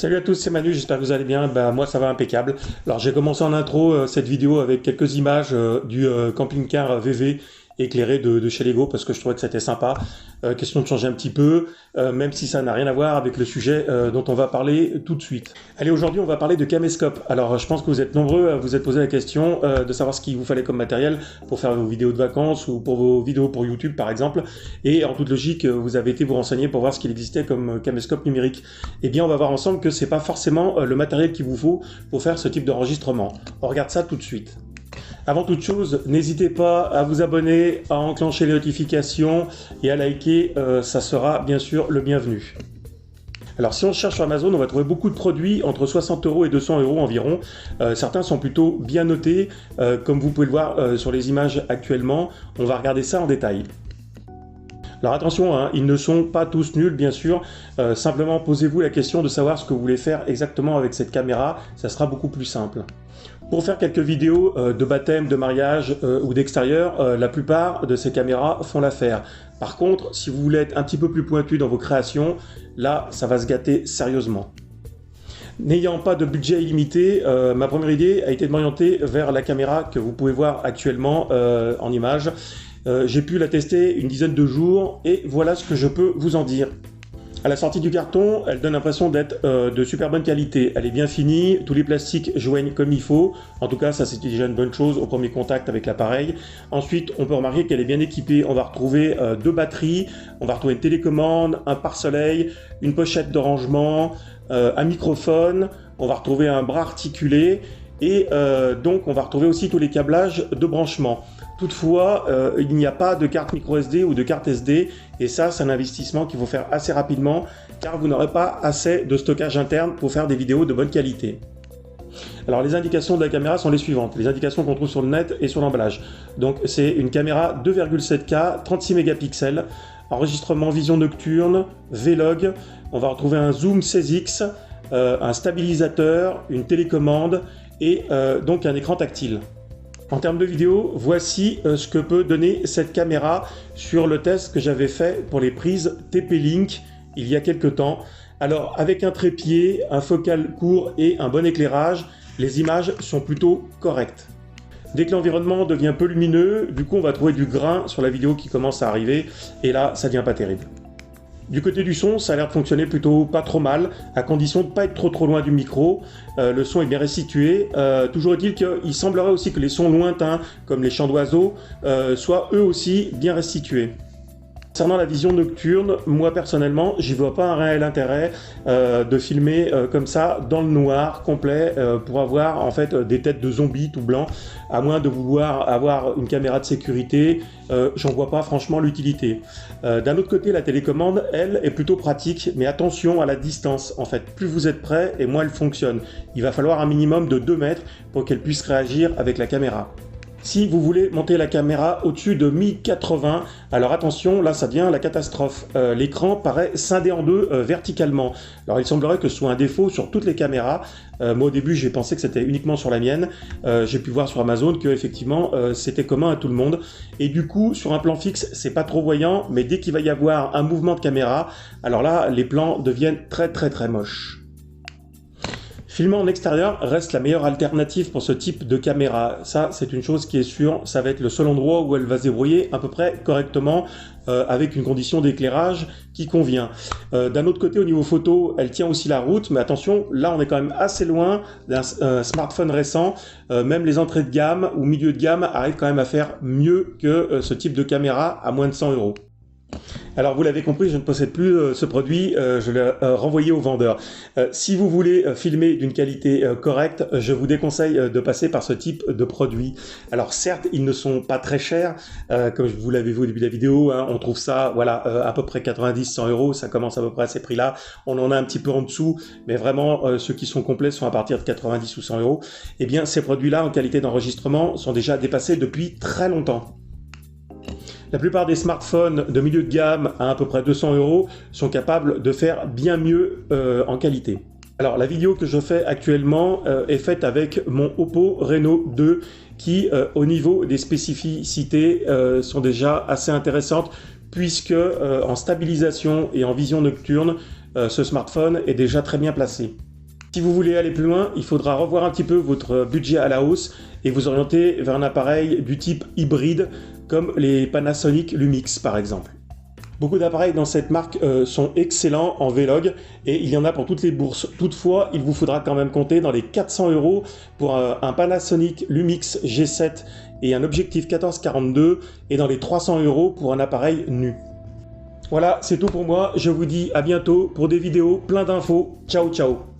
Salut à tous, c'est Manu, j'espère que vous allez bien. Moi ça va impeccable. Alors j'ai commencé en intro cette vidéo avec quelques images du camping-car VV éclairé de chez Lego parce que je trouvais que c'était sympa. Question de changer un petit peu, même si ça n'a rien à voir avec le sujet dont on va parler tout de suite. Allez, aujourd'hui on va parler de caméscope. Alors je pense que vous êtes nombreux à vous être posé la question de savoir ce qu'il vous fallait comme matériel pour faire vos vidéos de vacances ou pour vos vidéos pour YouTube par exemple. Et en toute logique, vous avez été vous renseigner pour voir ce qu'il existait comme caméscope numérique. Eh bien on va voir ensemble que c'est pas forcément le matériel qu'il vous faut pour faire ce type d'enregistrement. On regarde ça tout de suite. Avant toute chose, n'hésitez pas à vous abonner, à enclencher les notifications et à liker, ça sera bien sûr le bienvenu. Alors si on cherche sur Amazon, on va trouver beaucoup de produits entre 60 € et 200 € environ. Certains sont plutôt bien notés, comme vous pouvez le voir sur les images actuellement. On va regarder ça en détail. Alors attention, hein, ils ne sont pas tous nuls bien sûr, simplement posez-vous la question de savoir ce que vous voulez faire exactement avec cette caméra, ça sera beaucoup plus simple. Pour faire quelques vidéos de baptême, de mariage ou d'extérieur, la plupart de ces caméras font l'affaire. Par contre, si vous voulez être un petit peu plus pointu dans vos créations, là ça va se gâter sérieusement. N'ayant pas de budget illimité, ma première idée a été de m'orienter vers la caméra que vous pouvez voir actuellement en image. J'ai pu la tester une dizaine de jours et voilà ce que je peux vous en dire. À la sortie du carton, elle donne l'impression d'être de super bonne qualité. Elle est bien finie, tous les plastiques joignent comme il faut. En tout cas, ça c'est déjà une bonne chose au premier contact avec l'appareil. Ensuite, on peut remarquer qu'elle est bien équipée. On va retrouver deux batteries, on va retrouver une télécommande, un pare-soleil, une pochette de rangement, un microphone, on va retrouver un bras articulé et donc on va retrouver aussi tous les câblages de branchement. Toutefois, il n'y a pas de carte micro SD ou de carte SD et ça c'est un investissement qu'il faut faire assez rapidement car vous n'aurez pas assez de stockage interne pour faire des vidéos de bonne qualité. Alors les indications de la caméra sont les suivantes, les indications qu'on trouve sur le net et sur l'emballage. Donc c'est une caméra 2,7K, 36 mégapixels, enregistrement vision nocturne, Vlog, on va retrouver un zoom 16x, un stabilisateur, une télécommande et donc un écran tactile. En termes de vidéo, voici ce que peut donner cette caméra sur le test que j'avais fait pour les prises TP-Link il y a quelques temps. Alors avec un trépied, un focal court et un bon éclairage, les images sont plutôt correctes. Dès que l'environnement devient peu lumineux, du coup on va trouver du grain sur la vidéo qui commence à arriver et là ça devient pas terrible. Du côté du son, ça a l'air de fonctionner plutôt pas trop mal, à condition de ne pas être trop loin du micro. Le son est bien restitué. Toujours est-il qu'il semblerait aussi que les sons lointains, comme les chants d'oiseaux, soient eux aussi bien restitués. Concernant la vision nocturne, moi personnellement, j'y vois pas un réel intérêt de filmer comme ça dans le noir complet pour avoir en fait des têtes de zombies tout blancs, à moins de vouloir avoir une caméra de sécurité, j'en vois pas franchement l'utilité. D'un autre côté, la télécommande, elle, est plutôt pratique, mais attention à la distance. En fait, plus vous êtes près et moins elle fonctionne. Il va falloir un minimum de 2 mètres pour qu'elle puisse réagir avec la caméra. Si vous voulez monter la caméra au-dessus de 1080, alors attention, là ça devient la catastrophe. L'écran paraît scindé en deux verticalement. Alors il semblerait que ce soit un défaut sur toutes les caméras. Moi au début j'ai pensé que c'était uniquement sur la mienne. J'ai pu voir sur Amazon que effectivement c'était commun à tout le monde. Et du coup sur un plan fixe c'est pas trop voyant, mais dès qu'il va y avoir un mouvement de caméra, alors là les plans deviennent très moches. Filmer en extérieur reste la meilleure alternative pour ce type de caméra. Ça, c'est une chose qui est sûre, ça va être le seul endroit où elle va se débrouiller à peu près correctement avec une condition d'éclairage qui convient. D'un autre côté, au niveau photo, elle tient aussi la route, mais attention, là on est quand même assez loin d'un smartphone récent. Même les entrées de gamme ou milieu de gamme arrivent quand même à faire mieux que ce type de caméra à moins de 100 €. Alors vous l'avez compris, je ne possède plus ce produit, je l'ai renvoyé au vendeur. Si vous voulez filmer d'une qualité correcte, je vous déconseille de passer par ce type de produit. Alors certes, ils ne sont pas très chers, comme vous l'avez vu au début de la vidéo, hein, on trouve ça voilà, à peu près 90-100 €, ça commence à peu près à ces prix-là. On en a un petit peu en dessous, mais vraiment ceux qui sont complets sont à partir de 90 ou 100 €. Eh bien ces produits-là en qualité d'enregistrement sont déjà dépassés depuis très longtemps. La plupart des smartphones de milieu de gamme à peu près 200 € sont capables de faire bien mieux en qualité. Alors la vidéo que je fais actuellement est faite avec mon Oppo Reno 2 qui au niveau des spécificités sont déjà assez intéressantes puisque en stabilisation et en vision nocturne ce smartphone est déjà très bien placé. Si vous voulez aller plus loin, il faudra revoir un petit peu votre budget à la hausse et vous orienter vers un appareil du type hybride comme les Panasonic Lumix par exemple. Beaucoup d'appareils dans cette marque sont excellents en Vlog et il y en a pour toutes les bourses. Toutefois, il vous faudra quand même compter dans les 400 € pour un Panasonic Lumix G7 et un objectif 14-42 et dans les 300 € pour un appareil nu. Voilà, c'est tout pour moi. Je vous dis à bientôt pour des vidéos plein d'infos. Ciao, ciao!